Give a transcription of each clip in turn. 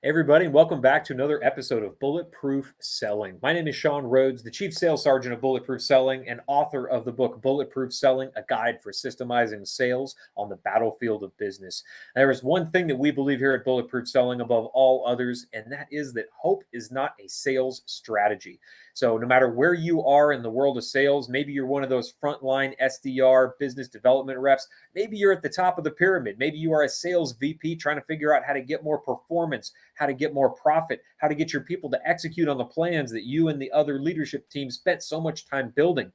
Hey everybody, and welcome back to another episode of Bulletproof Selling. My name is Sean Rhodes, the Chief Sales Sergeant of Bulletproof Selling and author of the book Bulletproof Selling, a guide for systemizing sales on the battlefield of business. There is one thing that we believe here at Bulletproof Selling above all others, and that is that hope is not a sales strategy. So no matter where you are in the world of sales, maybe you're one of those frontline SDR business development reps, maybe you're at the top of the pyramid, maybe you are a sales VP trying to figure out how to get more performance, how to get more profit, how to get your people to execute on the plans that you and the other leadership team spent so much time building.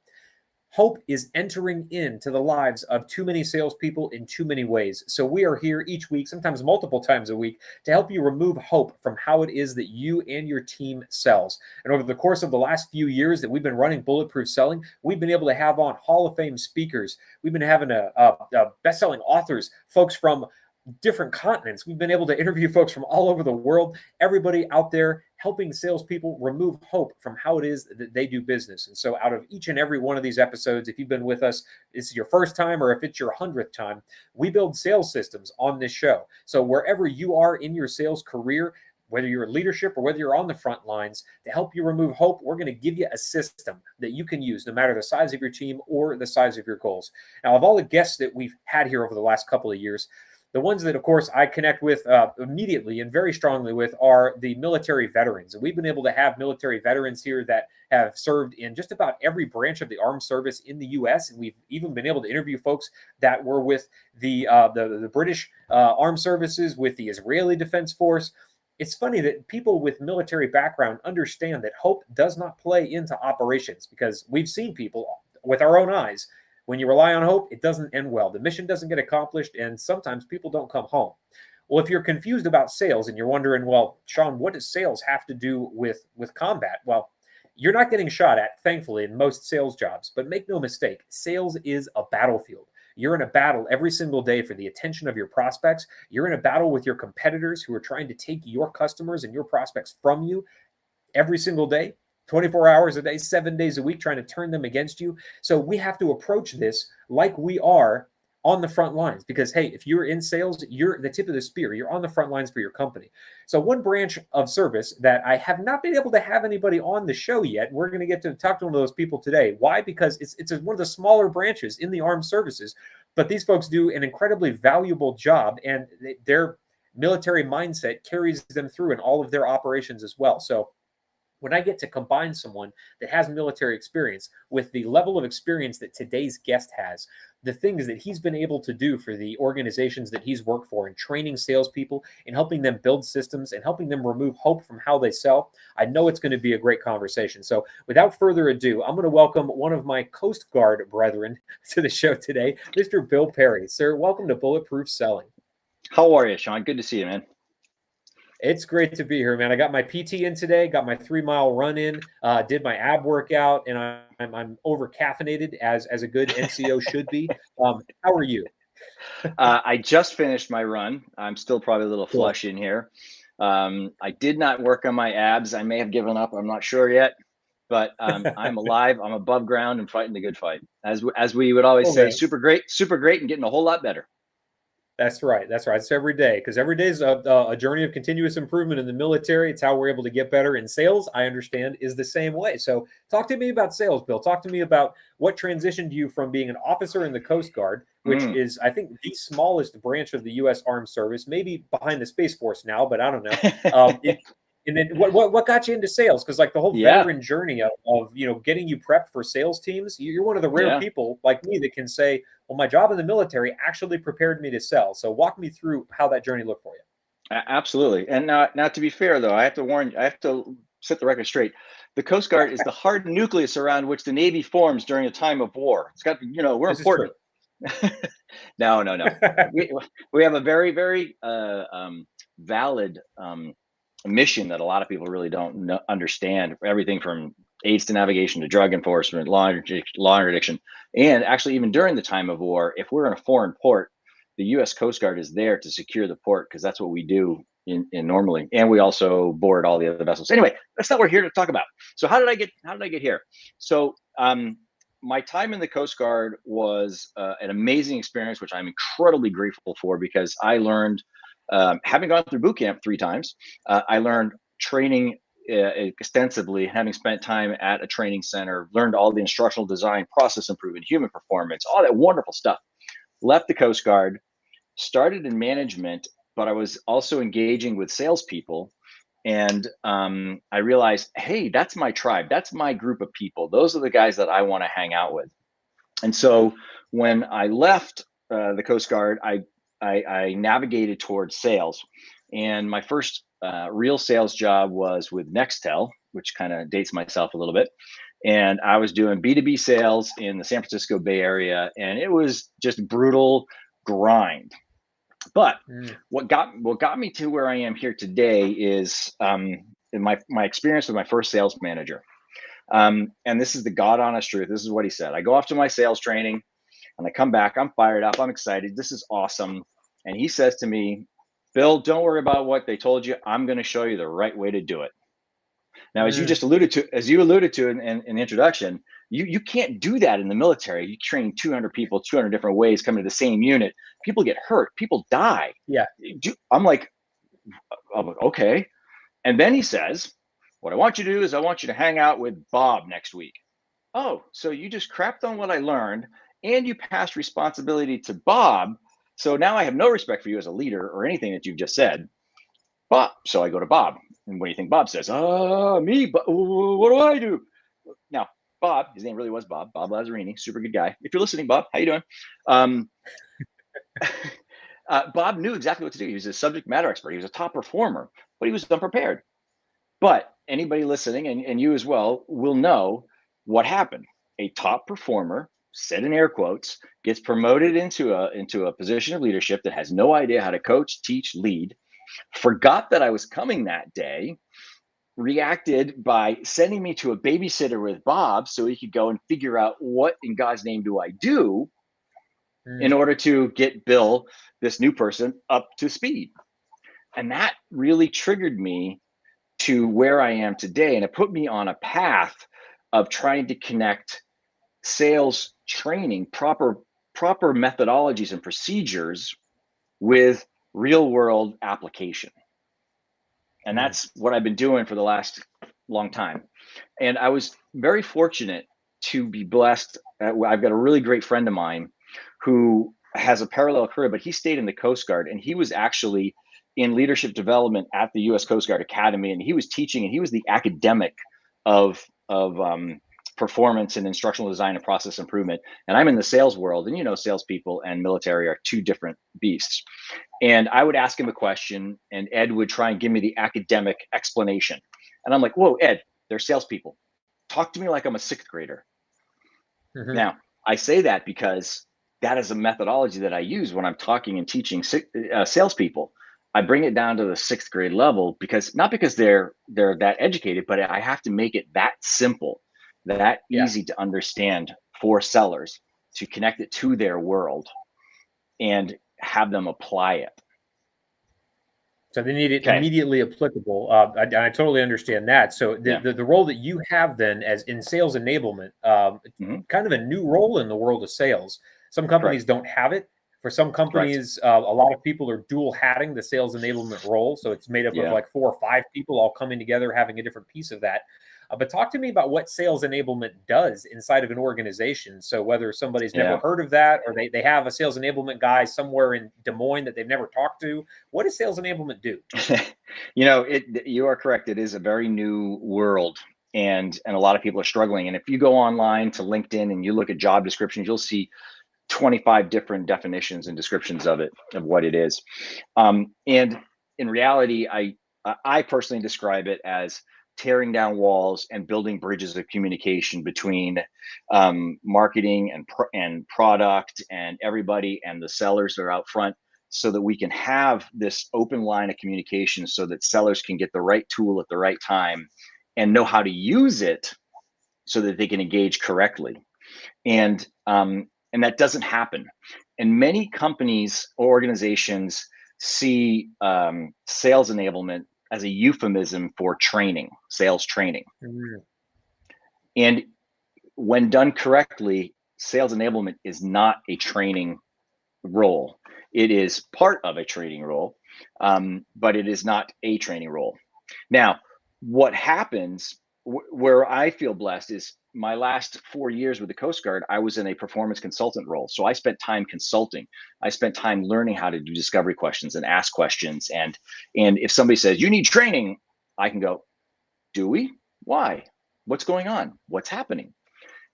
Hope is entering into the lives of too many salespeople in too many ways. So we are here each week, sometimes multiple times a week, to help you remove hope from how it is that you and your team sells. And over the course of the last few years that we've been running Bulletproof Selling, we've been able to have on Hall of Fame speakers. We've been having best-selling authors, folks from different continents. We've been able to interview folks from all over the world, everybody out there helping salespeople remove hope from how it is that they do business. And so out of each and every one of these episodes, if you've been with us, this is your first time or if it's your 100th time, we build sales systems on this show. So wherever you are in your sales career, whether you're in leadership or whether you're on the front lines, to help you remove hope, we're going to give you a system that you can use no matter the size of your team or the size of your goals. Now, of all the guests that we've had here over the last couple of years, the ones that, of course, I connect with immediately and very strongly with are the military veterans. And we've been able to have military veterans here that have served in just about every branch of the armed service in the U.S. And we've even been able to interview folks that were with the British armed services, with the Israeli Defense Force. It's funny that people with military background understand that hope does not play into operations, because we've seen people with our own eyes. When you rely on hope, it doesn't end well. The mission doesn't get accomplished, and sometimes people don't come home. Well, if you're confused about sales and you're wondering, well, Sean, what does sales have to do with combat? Well, you're not getting shot at, thankfully, in most sales jobs. But make no mistake, sales is a battlefield. You're in a battle every single day for the attention of your prospects. You're in a battle with your competitors who are trying to take your customers and your prospects from you every single day. 24 hours a day, 7 days a week, trying to turn them against you. So we have to approach this like we are on the front lines, because, hey, if you're in sales, you're the tip of the spear. You're on the front lines for your company. So one branch of service that I have not been able to have anybody on the show yet, we're going to get to talk to one of those people today. Why? Because it's one of the smaller branches in the armed services, but these folks do an incredibly valuable job, and their military mindset carries them through in all of their operations as well. So when I get to combine someone that has military experience with the level of experience that today's guest has, the things that he's been able to do for the organizations that he's worked for, and training salespeople and helping them build systems and helping them remove hope from how they sell, I know it's going to be a great conversation. So without further ado, I'm going to welcome one of my Coast Guard brethren to the show today, Mr. Bill Parry. Sir, welcome to Bulletproof Selling. How are you, Sean? Good to see you, man. It's great to be here, man. I got my PT in today, got my 3-mile run in, did my ab workout, and I'm over caffeinated as a good NCO should be. How are you? I just finished my run. I'm still probably a little Cool. flush in here. I did not work on my abs. I may have given up. I'm not sure yet, but I'm alive. I'm above ground and fighting the good fight. As we would always say, Man. super great, and getting a whole lot better. That's right. That's right. It's every day, because every day is a journey of continuous improvement in the military. It's how we're able to get better. In sales, I understand, is the same way. So talk to me about sales, Bill. Talk to me about what transitioned you from being an officer in the Coast Guard, which is, I think, the smallest branch of the U.S. Armed Service, maybe behind the Space Force now, but I don't know. And then what got you into sales? Because like the whole veteran journey of getting you prepped for sales teams, you're one of the rare people like me that can say, well, my job in the military actually prepared me to sell. So walk me through how that journey looked for you. Absolutely. And now to be fair, though, I have to warn you, I have to set the record straight. The Coast Guard is the hard nucleus around which the Navy forms during a time of war. It's got, we're This important. No. We have a very, very valid mission that a lot of people really don't understand. Everything from aids to navigation to drug enforcement, law interdiction, and actually even during the time of war, if we're in a foreign port, the U.S. Coast Guard is there to secure the port, because that's what we do in normally, and we also board all the other vessels. Anyway, that's not what we're here to talk about. So how did I get here? So my time in the Coast Guard was an amazing experience, which I'm incredibly grateful for, because I learned having gone through boot camp 3 times, I learned training extensively, having spent time at a training center, learned all the instructional design, process improvement, human performance, all that wonderful stuff. Left the Coast Guard, started in management, but I was also engaging with salespeople. And I realized, hey, that's my tribe. That's my group of people. Those are the guys that I want to hang out with. And so when I left the Coast Guard, I navigated towards sales. And my first real sales job was with Nextel, which kind of dates myself a little bit. And I was doing B2B sales in the San Francisco Bay Area, and it was just brutal grind. But what got me to where I am here today is in my experience with my first sales manager. And this is the God honest truth. This is what he said. I go off to my sales training and I come back. I'm fired up. I'm excited. This is awesome. And he says to me, Bill, don't worry about what they told you. I'm going to show you the right way to do it. Now, as you alluded to in the introduction, you can't do that in the military. You train 200 people, 200 different ways coming to the same unit. People get hurt. People die. Yeah. I'm like, okay. And then he says, what I want you to do is I want you to hang out with Bob next week. Oh, so you just crapped on what I learned and you passed responsibility to Bob. So now I have no respect for you as a leader or anything that you've just said. But so I go to Bob. And what do you think Bob says? Me, but what do I do? Now, Bob, his name really was Bob Lazzarini, super good guy. If you're listening, Bob, how you doing? Bob knew exactly what to do. He was a subject matter expert. He was a top performer, but he was unprepared. But anybody listening, and you as well, will know what happened. A top performer, said in air quotes, gets promoted into a position of leadership that has no idea how to coach, teach, lead, forgot that I was coming that day, reacted by sending me to a babysitter with Bob so he could go and figure out what in God's name do I do in order to get Bill, this new person, up to speed. And that really triggered me to where I am today. And it put me on a path of trying to connect sales training, proper methodologies and procedures with real world application. And that's what I've been doing for the last long time. And I was very fortunate to be blessed. I've got a really great friend of mine who has a parallel career, but he stayed in the Coast Guard, and he was actually in leadership development at the U.S. Coast Guard Academy, and he was teaching, and he was the academic of performance and instructional design and process improvement. And I'm in the sales world, and salespeople and military are two different beasts. And I would ask him a question, and Ed would try and give me the academic explanation. And I'm like, whoa, Ed, they're salespeople. Talk to me like I'm a sixth grader. Now, I say that because that is a methodology that I use when I'm talking and teaching salespeople. I bring it down to the sixth grade level not because they're that educated, but I have to make it that simple, that easy to understand for sellers to connect it to their world and have them apply it. So they need it immediately applicable. I totally understand that. So the role that you have then as in sales enablement, kind of a new role in the world of sales. Some companies don't have it. For some companies, a lot of people are dual hatting the sales enablement role. So it's made up of like 4 or 5 people all coming together, having a different piece of that. But talk to me about what sales enablement does inside of an organization. So whether somebody's never heard of that, or they have a sales enablement guy somewhere in Des Moines that they've never talked to, what does sales enablement do? You are correct. It is a very new world, and a lot of people are struggling. And if you go online to LinkedIn and you look at job descriptions, you'll see 25 different definitions and descriptions of what it is. And in reality, I personally describe it as tearing down walls and building bridges of communication between marketing and product and everybody and the sellers that are out front, so that we can have this open line of communication so that sellers can get the right tool at the right time and know how to use it so that they can engage correctly. And that doesn't happen. And many companies or organizations see sales enablement as a euphemism for training, sales training. And when done correctly, sales enablement is not a training role. It is part of a training role, but it is not a training role. Now, what happens where I feel blessed is my last 4 years with the Coast Guard, I was in a performance consultant role. So I spent time consulting. I spent time learning how to do discovery questions and ask questions. And if somebody says, you need training, I can go, do we? Why? What's going on? What's happening?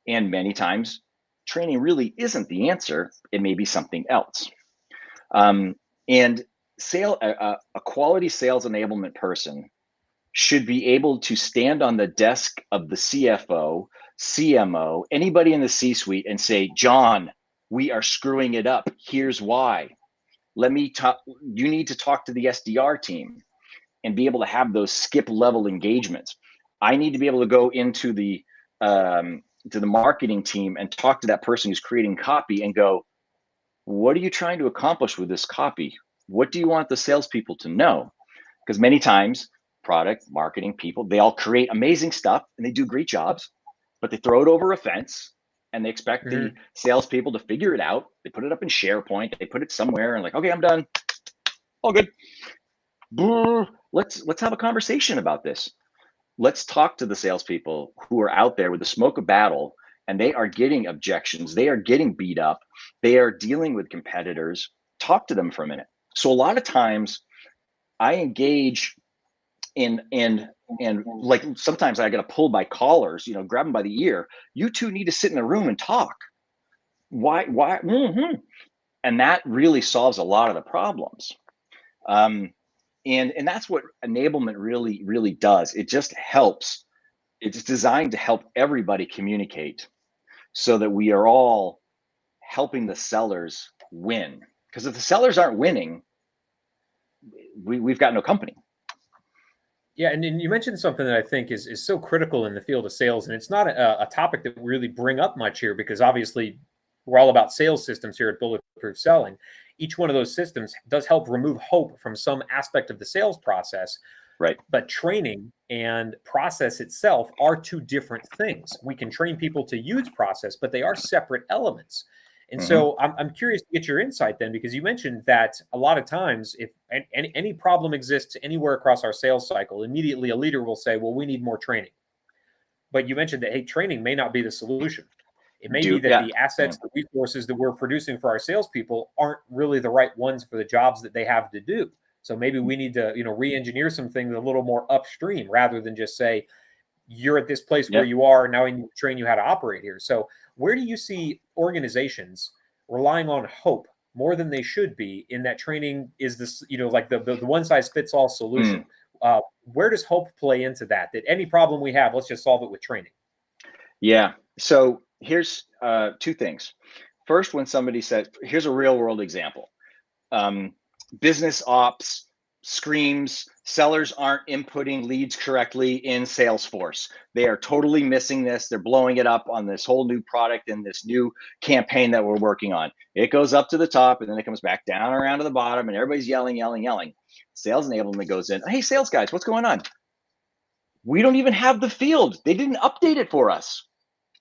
And many times, training really isn't the answer. It may be something else. And a quality sales enablement person should be able to stand on the desk of the CFO, CMO, anybody in the C-suite and say, John, we are screwing it up. Here's why. Let me talk. You need to talk to the SDR team and be able to have those skip level engagements. I need to be able to go into the marketing team and talk to that person who's creating copy and go, what are you trying to accomplish with this copy? What do you want the salespeople to know? Because many times, product, marketing people, they all create amazing stuff and they do great jobs, but they throw it over a fence and they expect the salespeople to figure it out. They put it up in SharePoint, they put it somewhere and like, okay, I'm done. All good. Let's have a conversation about this. Let's talk to the salespeople who are out there with the smoke of battle and they are getting objections. They are getting beat up. They are dealing with competitors. Talk to them for a minute. So a lot of times I engage and like sometimes I got to pull by collars, grab them by the ear. You two need to sit in a room and talk. Why? And that really solves a lot of the problems. And that's what enablement really does. It just helps. It's designed to help everybody communicate so that we are all helping the sellers win. Because if the sellers aren't winning, we've got no company. Yeah, and you mentioned something that I think is so critical in the field of sales, and it's not a topic that we really bring up much here because obviously we're all about sales systems here at Bulletproof Selling. Each one of those systems does help remove hope from some aspect of the sales process. Right. But training and process itself are two different things. We can train people to use process, but they are separate elements. And so I'm curious to get your insight then, because you mentioned that a lot of times if any problem exists anywhere across our sales cycle, immediately a leader will say, well, we need more training. But you mentioned that, hey, training may not be the solution. It may be that the assets, the resources that we're producing for our salespeople aren't really the right ones for the jobs that they have to do. So maybe we need to, re-engineer some things a little more upstream rather than just say, you're at this place where you are, now we need to train you how to operate here. So where do you see organizations relying on hope more than they should be in that training is this, like the one size fits all solution? Where does hope play into that any problem we have, let's just solve it with training? Yeah. So here's two things. First, when somebody says, here's a real world example. Business ops screams sellers aren't inputting leads correctly in Salesforce. They are totally missing this. They're blowing it up on this whole new product and this new campaign that we're working on. It goes up to the top and then it comes back down around to the bottom and everybody's yelling. Sales enablement goes in. Hey, sales guys, what's going on? We don't even have the field. They didn't update it for us.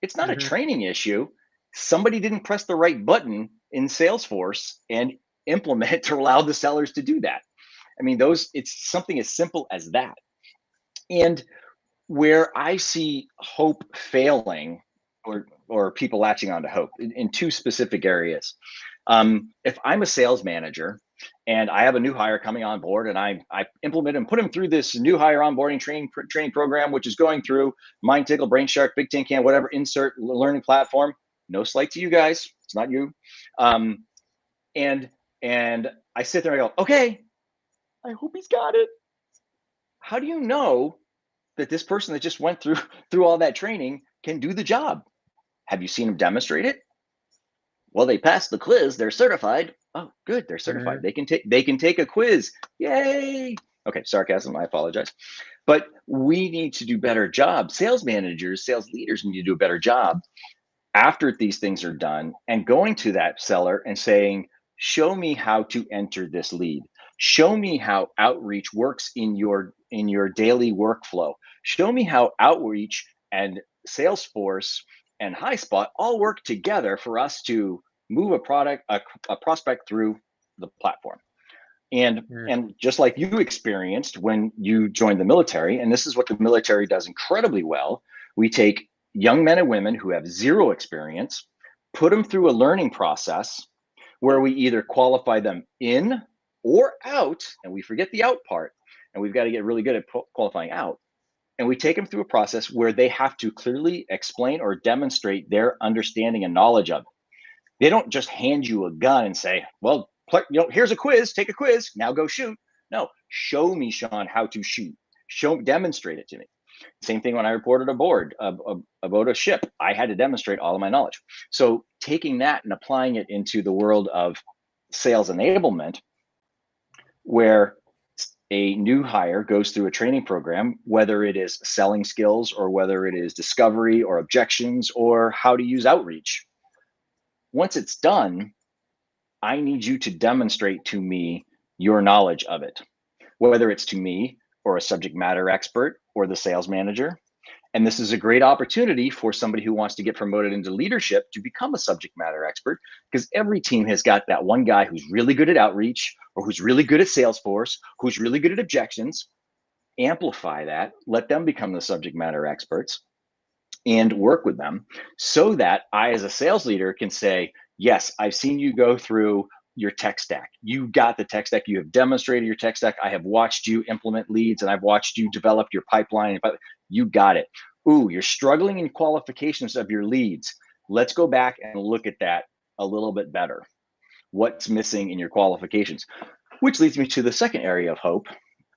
It's not a training issue. Somebody didn't press the right button in Salesforce and implement it to allow the sellers to do that. I mean, it's something as simple as that. And where I see hope failing or people latching onto hope in two specific areas. If I'm a sales manager and I have a new hire coming on board and I implement and put him through this new hire onboarding training program, which is going through Mind Tickle, Brain Shark, Big Tin Can, whatever insert learning platform. No slight to you guys. It's not you. And I sit there and I go, okay, I hope he's got it. How do you know that this person that just went through all that training can do the job? Have you seen him demonstrate it? Well, they passed the quiz. They're certified. Oh, good. They're certified. They can take a quiz. Yay. Okay, sarcasm. I apologize. But we need to do better job. Sales managers, sales leaders need to do a better job after these things are done and going to that seller and saying, show me how to enter this lead. Show me how outreach works in your daily workflow. Show me how outreach and Salesforce and HighSpot all work together for us to move a prospect through the platform. And just like you experienced when you joined the military, and this is what the military does incredibly well, we take young men and women who have zero experience, put them through a learning process where we either qualify them in or out, and we forget the out part, and we've got to get really good at qualifying out. And we take them through a process where they have to clearly explain or demonstrate their understanding and knowledge of it. They don't just hand you a gun and say, well, here's a quiz, take a quiz, now go shoot. No, show me, Sean, how to shoot. Demonstrate it to me. Same thing when I reported aboard about a ship. I had to demonstrate all of my knowledge. So taking that and applying it into the world of sales enablement, where a new hire goes through a training program, whether it is selling skills or whether it is discovery or objections or how to use outreach. Once it's done, I need you to demonstrate to me your knowledge of it, whether it's to me or a subject matter expert or the sales manager. And this is a great opportunity for somebody who wants to get promoted into leadership to become a subject matter expert, because every team has got that one guy who's really good at outreach or who's really good at Salesforce, who's really good at objections. Amplify that, let them become the subject matter experts and work with them so that I, as a sales leader, can say, yes, I've seen you go through your tech stack. You got the tech stack. You have demonstrated your tech stack. I have watched you implement leads and I've watched you develop your pipeline. You got it. Ooh, you're struggling in qualifications of your leads. Let's go back and look at that a little bit better. What's missing in your qualifications? Which leads me to the second area of hope.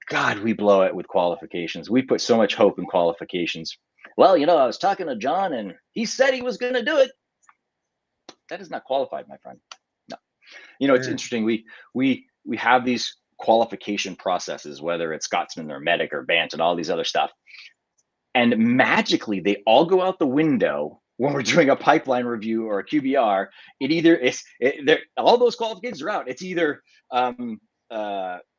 God, we blow it with qualifications. We put so much hope in qualifications. Well, I was talking to John and he said he was going to do it. That is not qualified, my friend. No. It's interesting. We have these qualification processes, whether it's Scotsman or Medic or BANT and all these other stuff. And magically, they all go out the window when we're doing a pipeline review or a QBR. All those qualifications are out. It's either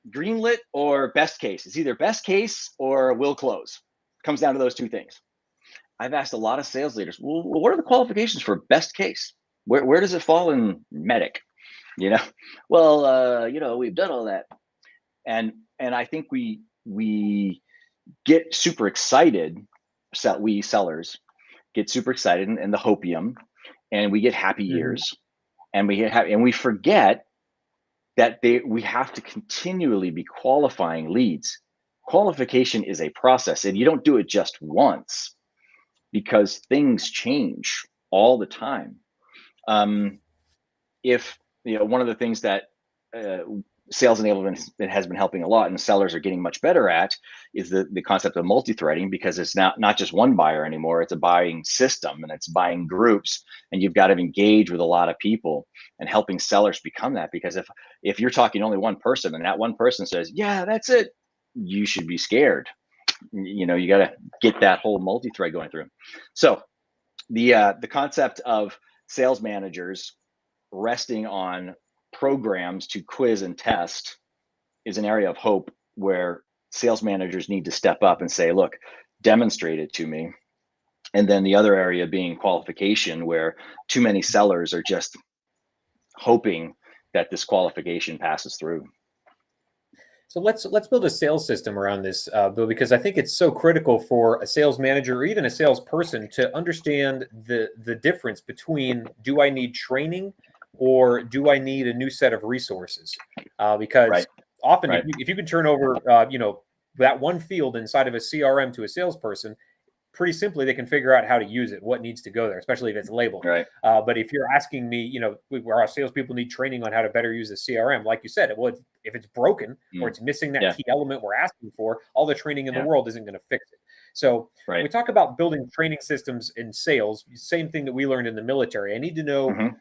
greenlit or best case. It's either best case or will close. Comes down to those two things. I've asked a lot of sales leaders, well, what are the qualifications for best case? Where does it fall in Medic? Well, we've done all that. And I think we get super excited. We sellers get super excited in the hopium, and we get happy ears, and we forget that we have to continually be qualifying leads. Qualification is a process, and you don't do it just once, because things change all the time. If one of the things that sales enablement has been helping a lot, and sellers are getting much better at, is the concept of multi-threading, because it's not just one buyer anymore. It's a buying system and it's buying groups, and you've got to engage with a lot of people and helping sellers become that. Because if you're talking only one person and that one person says, yeah, that's it, you should be scared. You got to get that whole multi-thread going through. So the concept of sales managers resting on programs to quiz and test is an area of hope, where sales managers need to step up and say, look, demonstrate it to me. And then the other area being qualification, where too many sellers are just hoping that this qualification passes through. So let's build a sales system around this, Bill, because I think it's so critical for a sales manager or even a salesperson to understand the difference between, do I need training or do I need a new set of resources? Because often, if you can turn over that one field inside of a CRM to a salesperson, pretty simply they can figure out how to use it, what needs to go there, especially if it's labeled. Right. But if you're asking me, where our salespeople need training on how to better use the CRM, like you said, if it's broken or it's missing that key element we're asking for, all the training in the world isn't going to fix it. So when we talk about building training systems in sales, same thing that we learned in the military. I need to know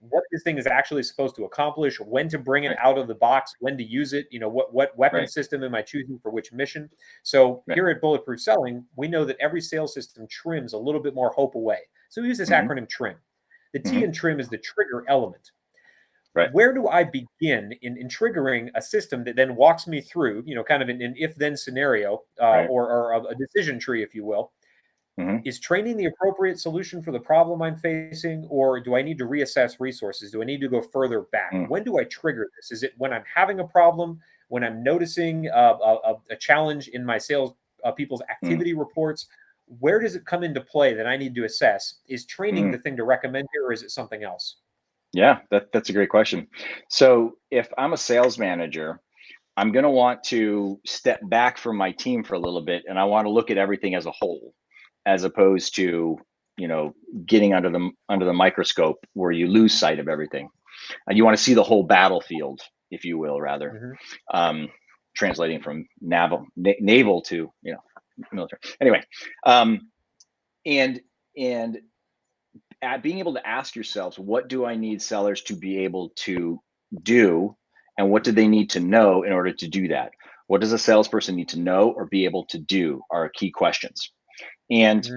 what this thing is actually supposed to accomplish, when to bring it out of the box, when to use it, what weapon system am I choosing for which mission? So here at Bulletproof Selling, we know that every sales system trims a little bit more hope away. So we use this acronym TRIM. The T in TRIM is the trigger element. Where do I begin in triggering a system that then walks me through, kind of an if-then scenario or a decision tree, if you will, Is training the appropriate solution for the problem I'm facing, or do I need to reassess resources? Do I need to go further back? When do I trigger this? Is it when I'm having a problem, when I'm noticing a challenge in my sales people's activity reports? Where does it come into play that I need to assess? Is training the thing to recommend here, or is it something else? Yeah, that's a great question. So if I'm a sales manager, I'm going to want to step back from my team for a little bit, and I want to look at everything as a whole, as opposed to, getting under the microscope where you lose sight of everything. And you want to see the whole battlefield, if you will, rather. Translating from naval to military. Anyway, and being able to ask yourselves, what do I need sellers to be able to do, and what do they need to know in order to do that? What does a salesperson need to know or be able to do are key questions. And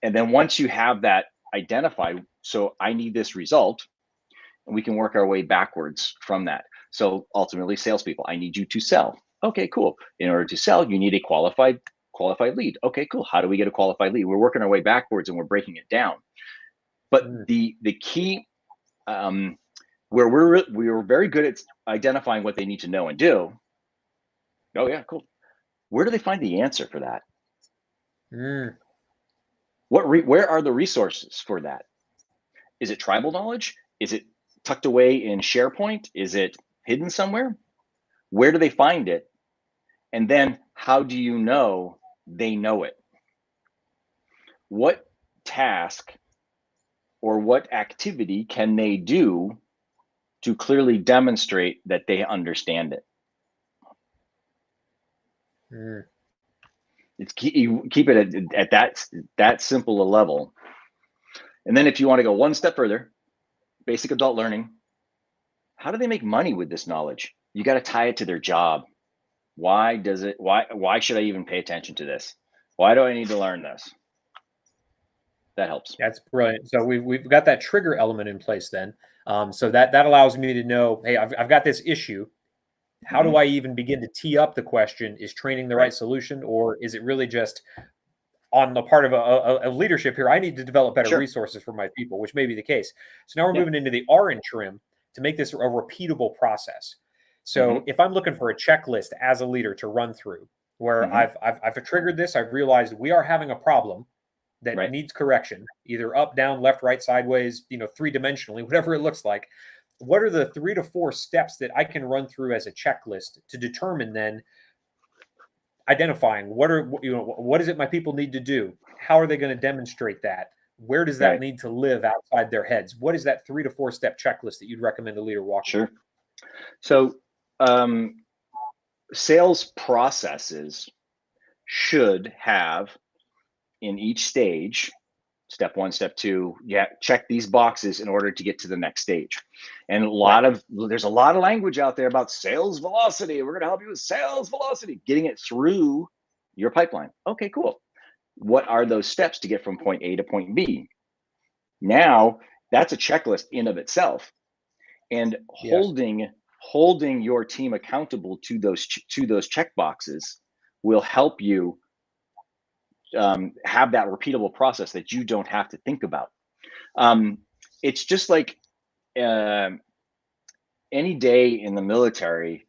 then once you have that identified, so I need this result, and we can work our way backwards from that. So ultimately, salespeople, I need you to sell. Okay, cool. In order to sell, you need a qualified lead. Okay, cool. How do we get a qualified lead? We're working our way backwards and we're breaking it down. But the key, where we're very good at identifying what they need to know and do. Oh yeah, cool. Where do they find the answer for that? Where are the resources for that? Is it tribal knowledge? Is it tucked away in SharePoint? Is it hidden somewhere? Where do they find it? And then how do you know they know it? What task or what activity can they do to clearly demonstrate that they understand it? It's you keep it at that simple a level. And then if you want to go one step further, basic adult learning, how do they make money with this knowledge? You got to tie it to their job. Why should I even pay attention to this? Why do I need to learn this? That helps. That's brilliant. So we've got that trigger element in place then. So that allows me to know, hey, I've got this issue. How do I even begin to tee up the question? Is training the right solution, or is it really just on the part of a leadership here? I need to develop better resources for my people, which may be the case. So now we're moving into the R in trim to make this a repeatable process. So if I'm looking for a checklist as a leader to run through, where I've triggered this, I've realized we are having a problem that needs correction, either up, down, left, right, sideways, three-dimensionally, whatever it looks like. What are the 3 to 4 steps that I can run through as a checklist to determine then identifying what is it my people need to do? How are they going to demonstrate that? Where does that need to live outside their heads? What is that 3 to 4 step checklist that you'd recommend a leader walk through? So sales processes should have in each stage, step 1, step 2, check these boxes in order to get to the next stage. And there's a lot of language out there about sales velocity. We're going to help you with sales velocity, getting it through your pipeline. Okay, cool. What are those steps to get from point A to point B? Now that's a checklist in of itself, and holding your team accountable to those check boxes will help you have that repeatable process that you don't have to think about. It's just like any day in the military,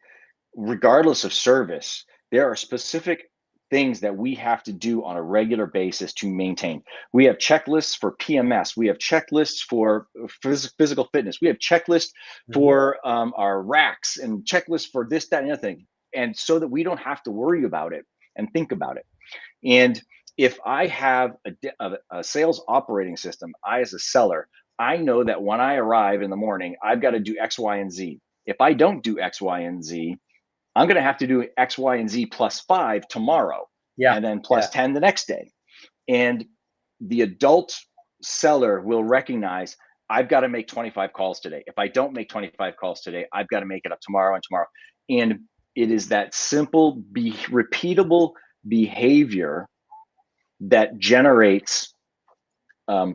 regardless of service, there are specific things that we have to do on a regular basis to maintain. We have checklists for PMS. We have checklists for physical fitness. We have checklists for our racks and checklists for this, that, and the other thing. And so that we don't have to worry about it and think about it. And if I have a sales operating system, I as a seller, I know that when I arrive in the morning, I've got to do X, Y, and Z. If I don't do X, Y, and Z, I'm going to have to do X, Y, and Z plus 5 tomorrow, and then plus 10 the next day. And the adult seller will recognize, I've got to make 25 calls today. If I don't make 25 calls today, I've got to make it up tomorrow and tomorrow. And it is that simple, repeatable behavior that generates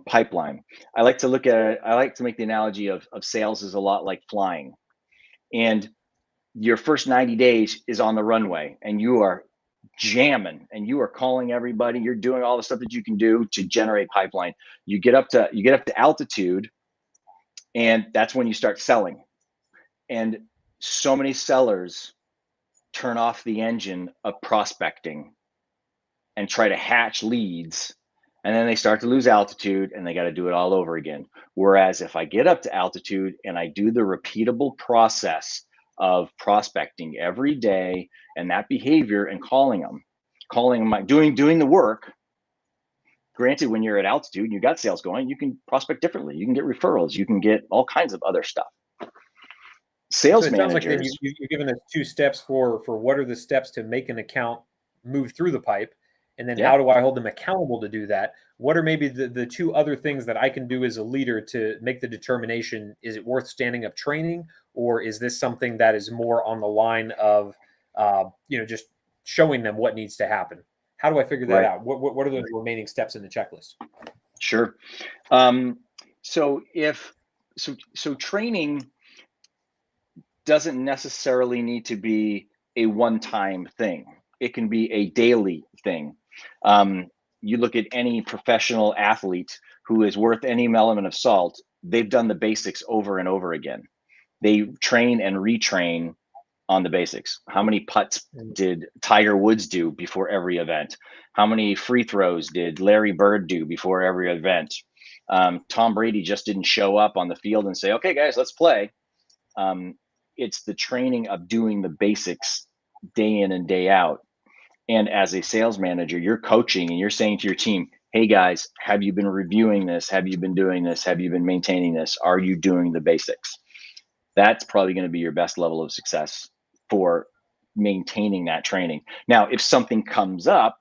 pipeline. I like to make the analogy of sales is a lot like flying. And your first 90 days is on the runway and you are jamming and you are calling everybody, you're doing all the stuff that you can do to generate pipeline. You get up to altitude, and that's when you start selling. And so many sellers turn off the engine of prospecting and try to hatch leads, and then they start to lose altitude and they got to do it all over again. Whereas if I get up to altitude and I do the repeatable process of prospecting every day and that behavior and calling them, doing the work. Granted, when you're at altitude and you got sales going, you can prospect differently. You can get referrals. You can get all kinds of other stuff. Sales So it sounds like then managers. you're giving us 2 steps for what are the steps to make an account move through the pipe, and then Yeah. how do I hold them accountable to do that? What are maybe the 2 other things that I can do as a leader to make the determination, is it worth standing up training, or is this something that is more on the line of, just showing them what needs to happen? How do I figure that Right. out? What are those remaining steps in the checklist? Sure. So training doesn't necessarily need to be a one-time thing. It can be a daily thing. You look at any professional athlete who is worth any element of salt, they've done the basics over and over again. They train and retrain on the basics. How many putts did Tiger Woods do before every event? How many free throws did Larry Bird do before every event? Tom Brady just didn't show up on the field and say, okay, guys, let's play. It's the training of doing the basics day in and day out. And as a sales manager, you're coaching and you're saying to your team, hey guys, have you been reviewing this? Have you been doing this? Have you been maintaining this? Are you doing the basics? That's probably going to be your best level of success for maintaining that training. Now, if something comes up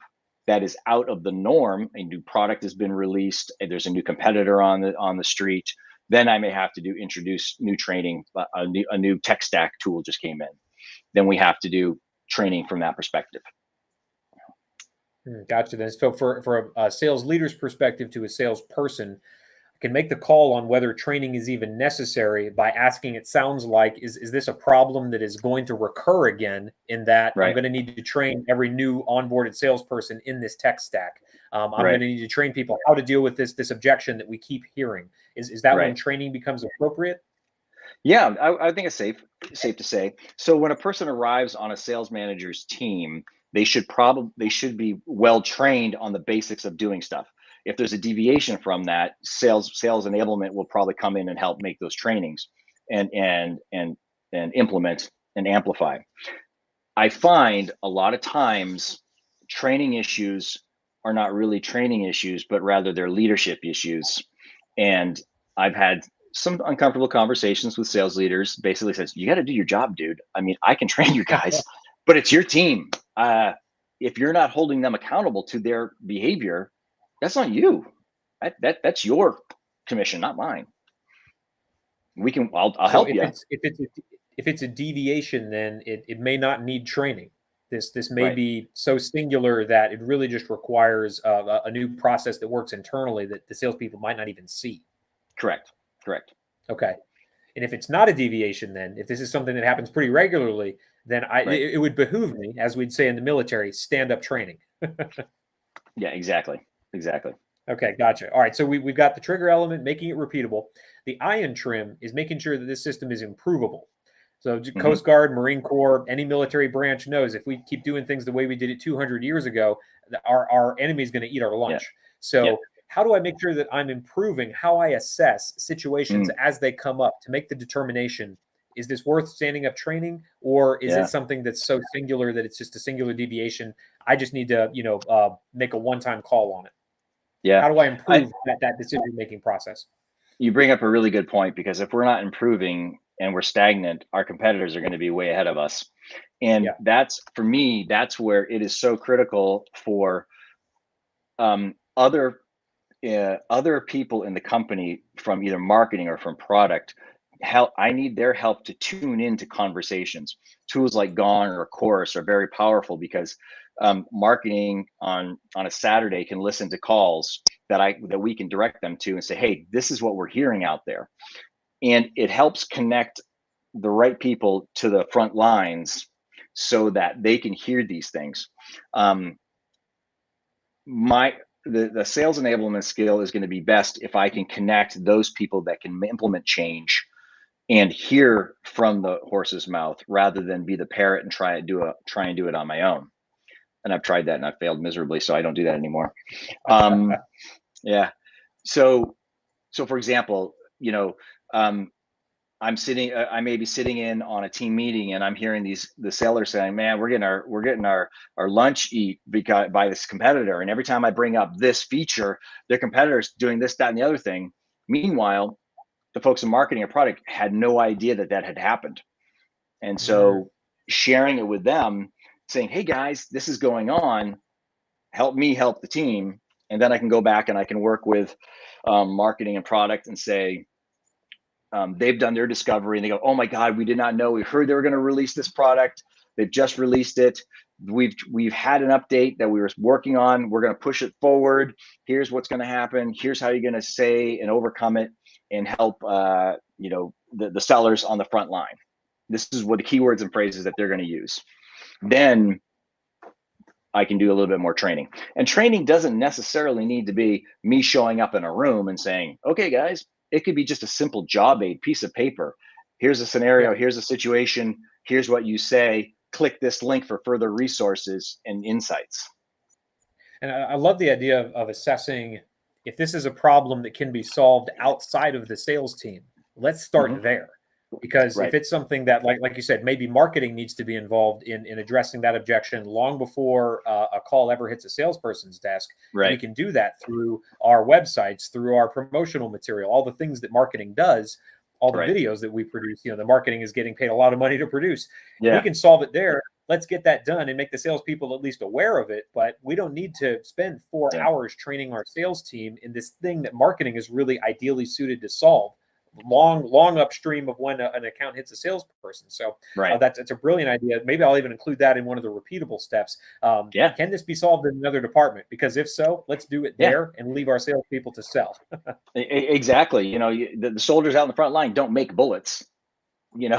that is out of the norm, a new product has been released, and there's a new competitor on the street, then I may have to introduce new training. A new tech stack tool just came in. Then we have to do training from that perspective. Gotcha. Then, so for a sales leader's perspective to a salesperson, can make the call on whether training is even necessary by asking, it sounds like, is this a problem that is going to recur again, in that Right. I'm going to need to train every new onboarded salesperson in this tech stack. I'm Right. going to need to train people how to deal with this objection that we keep hearing. Is that when Right. training becomes appropriate? Yeah, I think it's safe to say. So when a person arrives on a sales manager's team, they should be well trained on the basics of doing stuff. If there's a deviation from that, sales enablement will probably come in and help make those trainings and implement and amplify. I find a lot of times training issues are not really training issues, but rather they're leadership issues. And I've had some uncomfortable conversations with sales leaders. Basically says, you got to do your job, dude. I mean, I can train you guys, but it's your team. If you're not holding them accountable to their behavior, that's on you. That's your commission, not mine. I'll So help you. if it's a deviation, then it may not need training. This may Right. be so singular that it really just requires a new process that works internally that the salespeople might not even see. Correct. Okay. And if it's not a deviation, then if this is something that happens pretty regularly, then Right. it would behoove me, as we'd say in the military, stand up training. Yeah, exactly. Okay, gotcha. All right, so we've got the trigger element, making it repeatable. The iron trim is making sure that this system is improvable. So Coast Guard, Marine Corps, any military branch knows if we keep doing things the way we did it 200 years ago, our enemy is going to eat our lunch. Yeah. So Yeah. how do I make sure that I'm improving how I assess situations as they come up to make the determination, is this worth standing up training, or is it something that's so singular that it's just a singular deviation? I just need to, make a one-time call on it. Yeah. How do I improve that decision-making process? You bring up a really good point, because if we're not improving and we're stagnant, our competitors are going to be way ahead of us. And that's, for me, that's where it is so critical for other people in the company, from either marketing or from product help. I need their help to tune into conversations. Tools like Gone or Chorus are very powerful, because marketing on a Saturday can listen to calls that we can direct them to and say, hey, this is what we're hearing out there. And it helps connect the right people to the front lines so that they can hear these things. Um, the sales enablement skill is going to be best if I can connect those people that can implement change and hear from the horse's mouth rather than be the parrot and try and do it on my own. And I've tried that and I've failed miserably, so I don't do that anymore. Yeah. So for example, I may be sitting in on a team meeting and I'm hearing the sellers saying, "Man, we're getting our lunch eat by this competitor, and every time I bring up this feature, their competitor's doing this, that, and the other thing." Meanwhile, the folks in marketing or product had no idea that had happened, and so sharing it with them, saying, "Hey guys, this is going on. Help me help the team," and then I can go back and I can work with marketing and product and say, they've done their discovery and they go, "Oh my God, we did not know. We heard they were going to release this product. They've just released it. We've had an update that we were working on. We're going to push it forward. Here's what's going to happen. Here's how you're going to say and overcome it and help the sellers on the front line. This is what the keywords and phrases that they're going to use." Then I can do a little bit more training. And training doesn't necessarily need to be me showing up in a room and saying, "Okay, guys," it could be just a simple job aid piece of paper. Here's a scenario, here's a situation, here's what you say, click this link for further resources and insights. And I love the idea of assessing if this is a problem that can be solved outside of the sales team. Let's start there. Because if it's something that, like you said, maybe marketing needs to be involved in addressing that objection long before a call ever hits a salesperson's desk, we can do that through our websites, through our promotional material, all the things that marketing does, all the videos that we produce. The marketing is getting paid a lot of money to produce. We can solve it there. Let's get that done and make the salespeople at least aware of it. But we don't need to spend 4 hours training our sales team in this thing that marketing is really ideally suited to solve. Long upstream of when an account hits a salesperson. So that's a brilliant idea. Maybe I'll even include that in one of the repeatable steps. Can this be solved in another department? Because if so, let's do it there and leave our salespeople to sell. Exactly. The soldiers out in the front line don't make bullets. We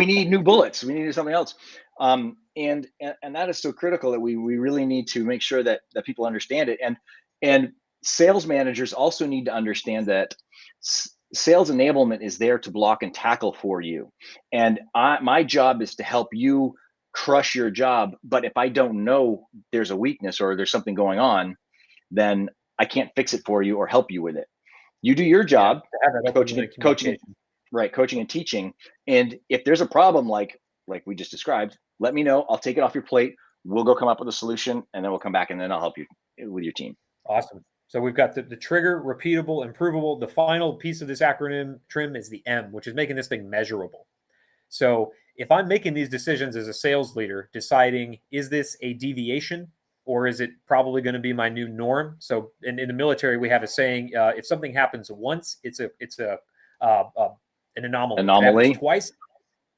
need new bullets. We need to do something else. And that is so critical that we really need to make sure that people understand it. And sales managers also need to understand that sales enablement is there to block and tackle for you. And my job is to help you crush your job. But if I don't know there's a weakness or there's something going on, then I can't fix it for you or help you with it. You do your job, coaching and teaching. And if there's a problem like we just described, let me know. I'll take it off your plate. We'll go come up with a solution, and then we'll come back and then I'll help you with your team. Awesome. So we've got the trigger, repeatable, improvable. The final piece of this acronym trim is the M, which is making this thing measurable. So if I'm making these decisions as a sales leader, deciding, is this a deviation or is it probably going to be my new norm? So in the military, we have a saying, if something happens once, it's an anomaly. If it happens twice,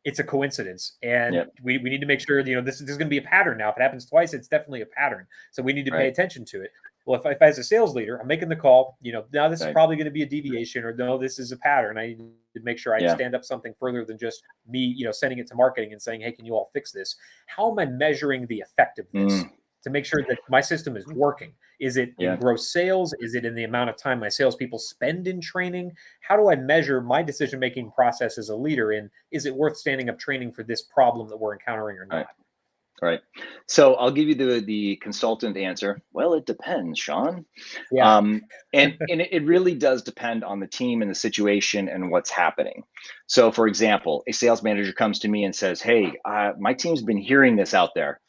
it's a coincidence. And we need to make sure, this is going to be a pattern now. If it happens twice, it's definitely a pattern. So we need to pay attention to it. Well, if as a sales leader, I'm making the call, now this is probably going to be a deviation, or no, this is a pattern. I need to make sure I stand up something further than just me, sending it to marketing and saying, "Hey, can you all fix this?" How am I measuring the effectiveness to make sure that my system is working? Is it in gross sales? Is it in the amount of time my salespeople spend in training? How do I measure my decision-making process as a leader? And is it worth standing up training for this problem that we're encountering or not? Right. So I'll give you the consultant answer. Well, it depends, Sean. And it really does depend on the team and the situation and what's happening. So for example, a sales manager comes to me and says, "Hey, my team's been hearing this out there."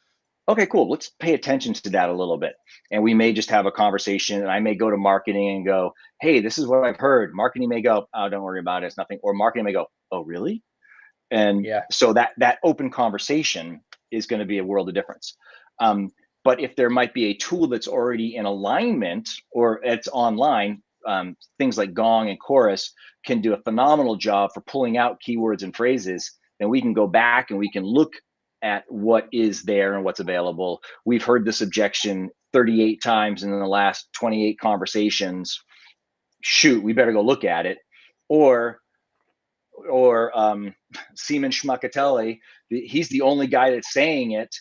Okay, cool. Let's pay attention to that a little bit. And we may just have a conversation, and I may go to marketing and go, "Hey, this is what I've heard." Marketing may go, "Oh, don't worry about it. It's nothing." Or marketing may go, "Oh, really?" And so that open conversation is going to be a world of difference. But if there might be a tool that's already in alignment or it's online, things like Gong and Chorus can do a phenomenal job for pulling out keywords and phrases. Then we can go back and we can look at what is there and what's available. We've heard this objection 38 times in the last 28 conversations. Shoot, we better go look at it. Or Seaman Schmuckatelli, he's the only guy that's saying it.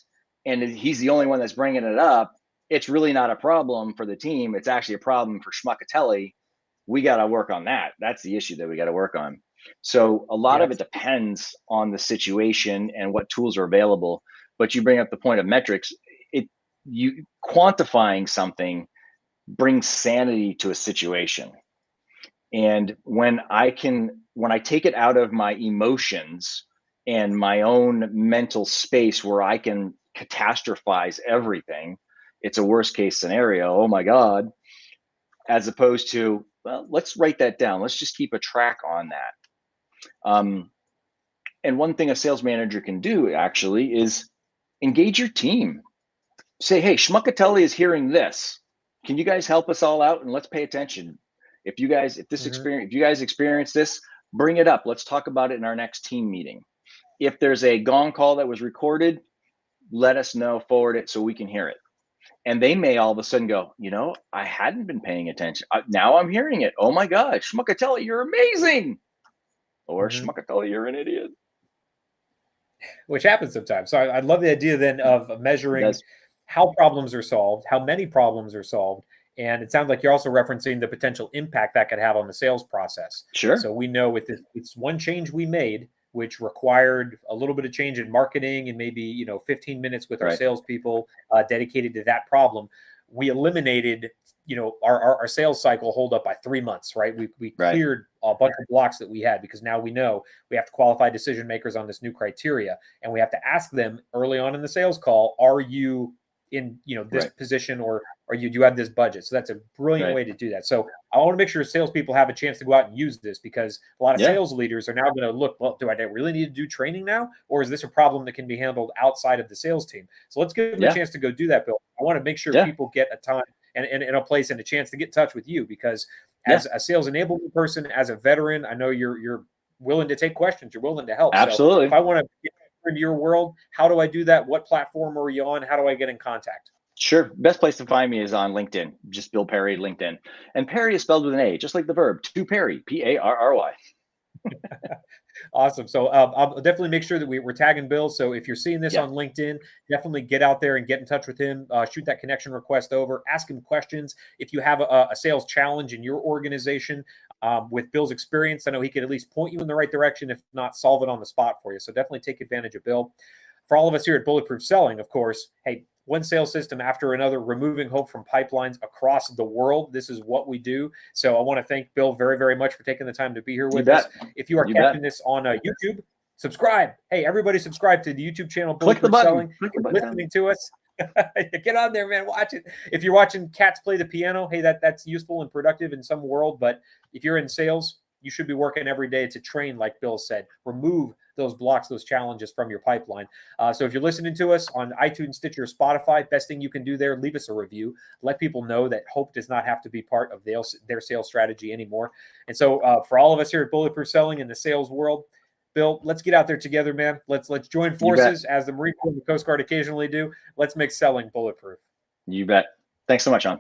and he's the only one that's bringing it up, it's really not a problem for the team. It's actually a problem for Schmuckatelli. We got to work on that. That's the issue that we got to work on. So a lot Yeah. of it depends on the situation and what tools are available. But you bring up the point of metrics. You quantifying something brings sanity to a situation. And when I take it out of my emotions and my own mental space where I can catastrophize everything, it's a worst case scenario. Oh my God. As opposed to, well, let's write that down. Let's just keep a track on that. And one thing a sales manager can do actually is engage your team. Say, hey, Schmuckatelli is hearing this. Can you guys help us all out, and let's pay attention? If you guys experience this, bring it up. Let's talk about it in our next team meeting. If there's a gong call that was recorded, let us know, forward it so we can hear it. And they may all of a sudden go, I hadn't been paying attention. Now I'm hearing it. Oh my God, Schmuckatelli, you're amazing. Or Schmuckatelli, you're an idiot. Which happens sometimes. So I love the idea then of measuring how problems are solved, how many problems are solved. And it sounds like you're also referencing the potential impact that could have on the sales process. Sure. So we know with this, it's one change we made, which required a little bit of change in marketing and maybe 15 minutes with our salespeople dedicated to that problem. We eliminated our sales cycle hold up by 3 months, right? We cleared a bunch of blocks that we had, because now we know we have to qualify decision makers on this new criteria, and we have to ask them early on in the sales call, are you in this position, or do you have this budget? So that's a brilliant way to do that. So I want to make sure salespeople have a chance to go out and use this, because a lot of sales leaders are now going to look, well, do I really need to do training now, or is this a problem that can be handled outside of the sales team? So let's give them a chance to go do that, Bill. I want to make sure people get a time and a place and a chance to get in touch with you, because as a sales enablement person, as a veteran, I know you're willing to take questions, you're willing to help. Absolutely. So if I want to get into your world, how do I do that? What platform are you on? How do I get in contact? Sure. Best place to find me is on LinkedIn. Just Bill Parry, LinkedIn. And Parry is spelled with an A, just like the verb, to Parry, P-A-R-R-Y. Awesome. So I'll definitely make sure that we're tagging Bill. So if you're seeing this on LinkedIn, definitely get out there and get in touch with him. Shoot that connection request over. Ask him questions. If you have a sales challenge in your organization, with Bill's experience, I know he could at least point you in the right direction, if not solve it on the spot for you. So definitely take advantage of Bill. For all of us here at Bulletproof Selling, of course, hey, one sales system after another, removing hope from pipelines across the world. This is what we do. So I want to thank Bill very, very much for taking the time to be here with us. If you are catching this on YouTube, subscribe. Hey, everybody subscribe to the YouTube channel, Bulletproof Selling. Listening to us. Get on there, man. Watch it. If you're watching cats play the piano, hey, that's useful and productive in some world. But if you're in sales, you should be working every day to train, like Bill said. Remove those blocks, those challenges from your pipeline. So if you're listening to us on iTunes, Stitcher, Spotify, best thing you can do there, leave us a review. Let people know that hope does not have to be part of their sales strategy anymore. And so for all of us here at Bulletproof Selling in the sales world, Bill, let's get out there together, man. Let's join forces as the Marine Corps and the Coast Guard occasionally do. Let's make selling bulletproof. You bet. Thanks so much, Sean.